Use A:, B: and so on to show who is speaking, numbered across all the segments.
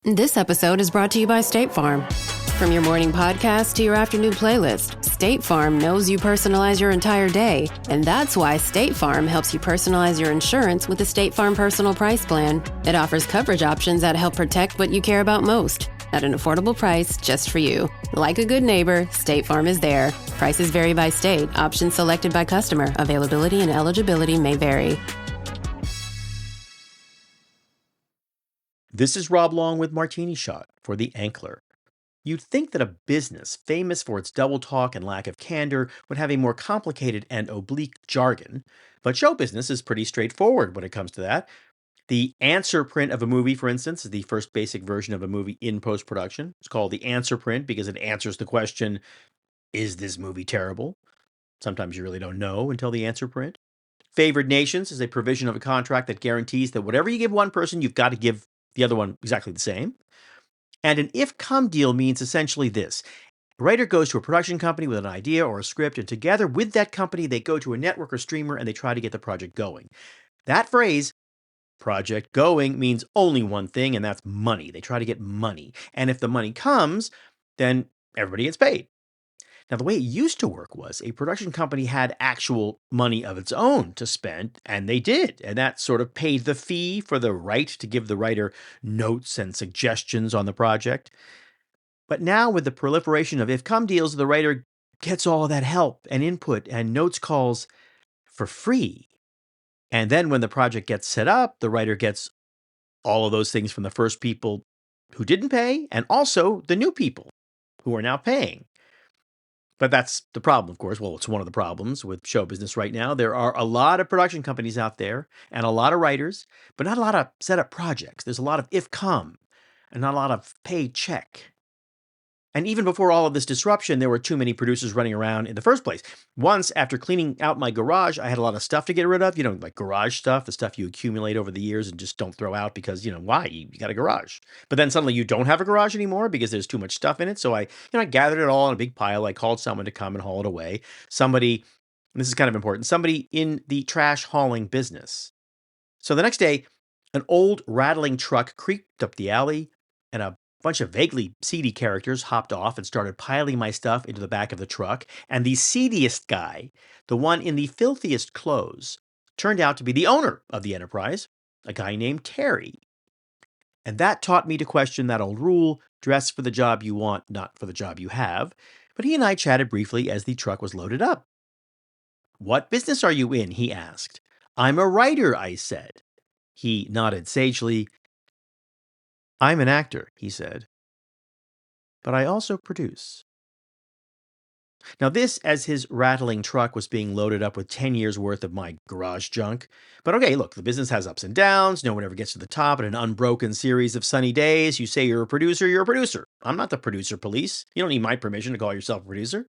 A: This episode is brought to you by State Farm. From your morning podcast to your afternoon playlist, State Farm knows you personalize your entire day, and that's why State Farm helps you personalize your insurance with the State Farm Personal Price Plan. It offers coverage options that help protect what you care about most at an affordable price just for you. Like a good neighbor, State Farm is there. Prices vary by state. Options selected by customer. Availability and eligibility may vary.
B: This is Rob Long with Martini Shot for The Ankler. You'd think that a business famous for its double talk and lack of candor would have a more complicated and oblique jargon, but show business is pretty straightforward when it comes to that. The answer print of a movie, for instance, is the first basic version of a movie in post-production. It's called the answer print because it answers the question, is this movie terrible? Sometimes you really don't know until the answer print. Favored nations is a provision of a contract that guarantees that whatever you give one person, you've got to give the other one exactly the same. And an if-come deal means essentially this. A writer goes to a production company with an idea or a script, and together with that company, they go to a network or streamer and they try to get the project going. That phrase, project going, means only one thing, and that's money. They try to get money. And if the money comes, then everybody gets paid. Now, the way it used to work was a production company had actual money of its own to spend, and they did. And that sort of paid the fee for the right to give the writer notes and suggestions on the project. But now, with the proliferation of if-come deals, the writer gets all of that help and input and notes calls for free. And then when the project gets set up, the writer gets all of those things from the first people who didn't pay and also the new people who are now paying. But that's the problem, of course. Well, it's one of the problems with show business right now. There are a lot of production companies out there and a lot of writers, but not a lot of setup projects. There's a lot of if-come and not a lot of paycheck. And even before all of this disruption, there were too many producers running around in the first place. Once, after cleaning out my garage, I had a lot of stuff to get rid of, like garage stuff, the stuff you accumulate over the years and just don't throw out because, why? You got a garage. But then suddenly you don't have a garage anymore because there's too much stuff in it. So I gathered it all in a big pile. I called someone to come and haul it away. Somebody, and this is kind of important, somebody in the trash hauling business. So the next day, an old rattling truck creaked up the alley and a bunch of vaguely seedy characters hopped off and started piling my stuff into the back of the truck, and the seediest guy, the one in the filthiest clothes, turned out to be the owner of the enterprise, a guy named Terry. And that taught me to question that old rule, dress for the job you want, not for the job you have. But he and I chatted briefly as the truck was loaded up. "What business are you in?" he asked. "I'm a writer," I said. He nodded sagely. "I'm an actor," he said, "but I also produce." Now this as his rattling truck was being loaded up with 10 years worth of my garage junk. But okay, look, the business has ups and downs. No one ever gets to the top in an unbroken series of sunny days. You say you're a producer, you're a producer. I'm not the producer police. You don't need my permission to call yourself a producer.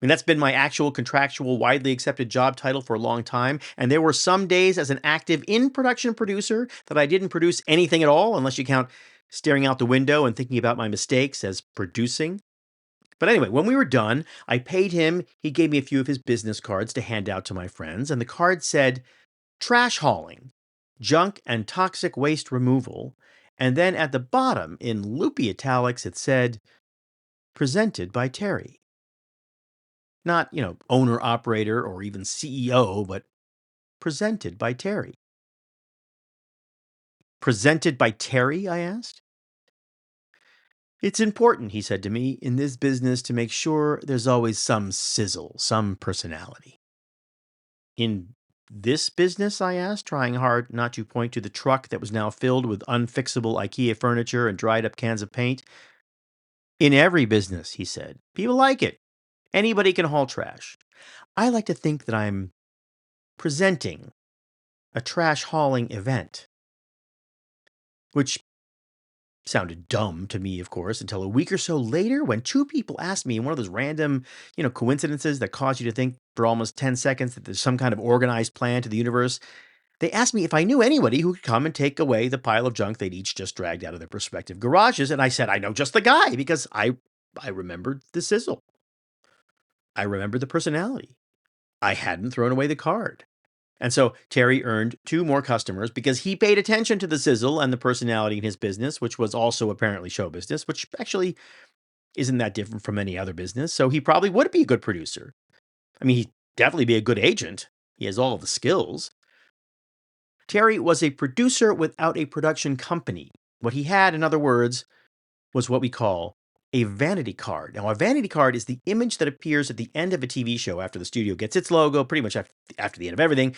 B: That's been my actual contractual, widely accepted job title for a long time. And there were some days as an active in-production producer that I didn't produce anything at all, unless you count staring out the window and thinking about my mistakes as producing. But anyway, when we were done, I paid him. He gave me a few of his business cards to hand out to my friends. And the card said, trash hauling, junk and toxic waste removal. And then at the bottom, in loopy italics, it said, presented by Terry. Not, owner, operator, or even CEO, but presented by Terry. Presented by Terry, I asked. "It's important," he said to me, "in this business to make sure there's always some sizzle, some personality." "In this business?" I asked, trying hard not to point to the truck that was now filled with unfixable IKEA furniture and dried up cans of paint. "In every business," he said. "People like it. Anybody can haul trash. I like to think that I'm presenting a trash hauling event." Which sounded dumb to me, of course, until a week or so later when two people asked me in one of those random, coincidences that cause you to think for almost 10 seconds that there's some kind of organized plan to the universe. They asked me if I knew anybody who could come and take away the pile of junk they'd each just dragged out of their respective garages. And I said, I know just the guy because I remembered the sizzle. I remembered the personality. I hadn't thrown away the card. And so Terry earned 2 more customers because he paid attention to the sizzle and the personality in his business, which was also apparently show business, which actually isn't that different from any other business. So he probably would be a good producer. I mean, he'd definitely be a good agent. He has all of the skills. Terry was a producer without a production company. What he had, in other words, was what we call a vanity card. Now, a vanity card is the image that appears at the end of a TV show after the studio gets its logo, pretty much after the end of everything.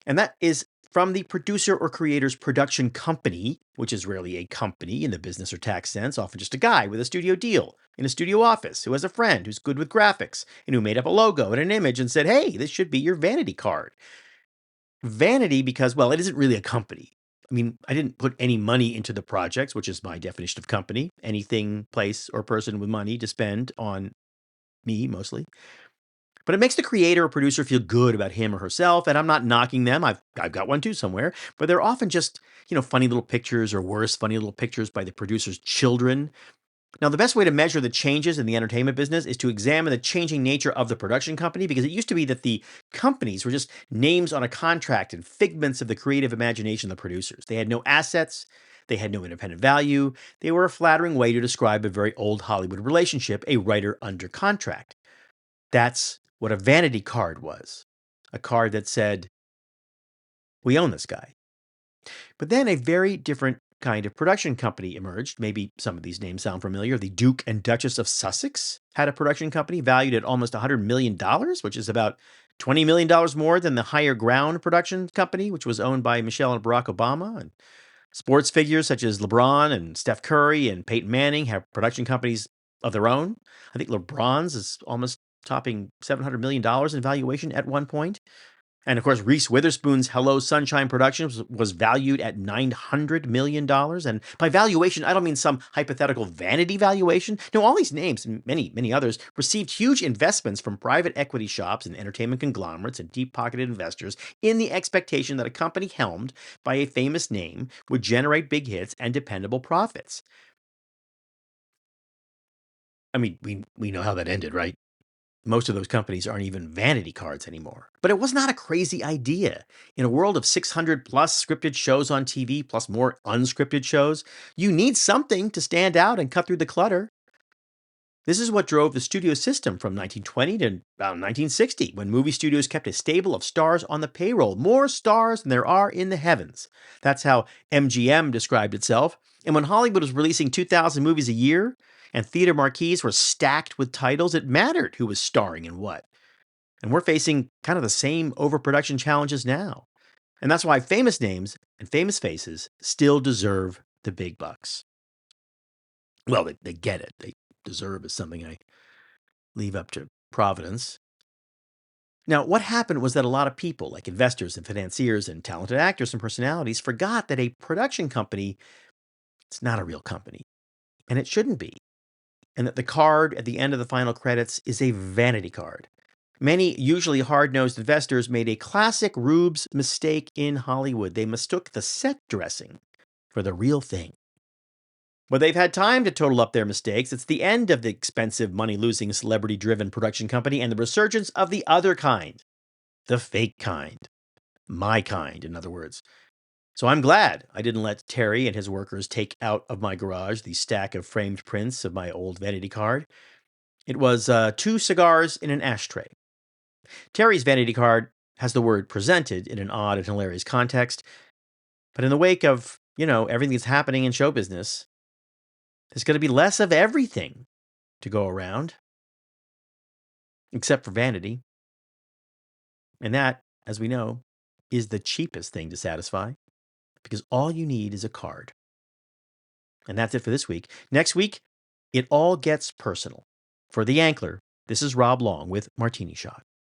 B: And that is from the producer or creator's production company, which is rarely a company in the business or tax sense, often just a guy with a studio deal in a studio office who has a friend who's good with graphics and who made up a logo and an image and said, hey, this should be your vanity card. Vanity because, well, it isn't really a company. I mean, I didn't put any money into the projects, which is my definition of company. Anything, place, or person with money to spend on me, mostly. But it makes the creator or producer feel good about him or herself, and I'm not knocking them. I've got one too somewhere, but they're often just, funny little pictures, or worse, funny little pictures by the producer's children. Now, the best way to measure the changes in the entertainment business is to examine the changing nature of the production company, because it used to be that the companies were just names on a contract and figments of the creative imagination of the producers. They had no assets. They had no independent value. They were a flattering way to describe a very old Hollywood relationship, a writer under contract. That's what a vanity card was. A card that said, we own this guy. But then a very different kind of production company emerged. Maybe some of these names sound familiar. The Duke and Duchess of Sussex had a production company valued at almost $100 million, which is about $20 million more than the Higher Ground production company, which was owned by Michelle and Barack Obama. And sports figures such as LeBron and Steph Curry and Peyton Manning have production companies of their own. I think LeBron's is almost topping $700 million in valuation at one point. And of course, Reese Witherspoon's Hello Sunshine Productions was valued at $900 million. And by valuation, I don't mean some hypothetical vanity valuation. No, all these names, and many, many others, received huge investments from private equity shops and entertainment conglomerates and deep-pocketed investors in the expectation that a company helmed by a famous name would generate big hits and dependable profits. I mean, we know how that ended, right? Most of those companies aren't even vanity cards anymore. But it was not a crazy idea. In a world of 600 plus scripted shows on TV, plus more unscripted shows, you need something to stand out and cut through the clutter. This is what drove the studio system from 1920 to about 1960, when movie studios kept a stable of stars on the payroll, more stars than there are in the heavens. That's how MGM described itself. And when Hollywood was releasing 2,000 movies a year, and theater marquees were stacked with titles, it mattered who was starring in what. And we're facing kind of the same overproduction challenges now. And that's why famous names and famous faces still deserve the big bucks. Well, they get it. They deserve is something I leave up to Providence. Now, what happened was that a lot of people, like investors and financiers and talented actors and personalities, forgot that a production company, it's not a real company. And it shouldn't be. And that the card at the end of the final credits is a vanity card. Many, usually hard-nosed investors made a classic Rube's mistake in Hollywood. They mistook the set dressing for the real thing. But they've had time to total up their mistakes. It's the end of the expensive, money-losing, celebrity-driven production company and the resurgence of the other kind. The fake kind. My kind, in other words. So I'm glad I didn't let Terry and his workers take out of my garage the stack of framed prints of my old vanity card. It was 2 cigars in an ashtray. Terry's vanity card has the word presented in an odd and hilarious context. But in the wake of, everything that's happening in show business, there's going to be less of everything to go around, except for vanity. And that, as we know, is the cheapest thing to satisfy, because all you need is a card. And that's it for this week. Next week, it all gets personal. For The Ankler, this is Rob Long with Martini Shot.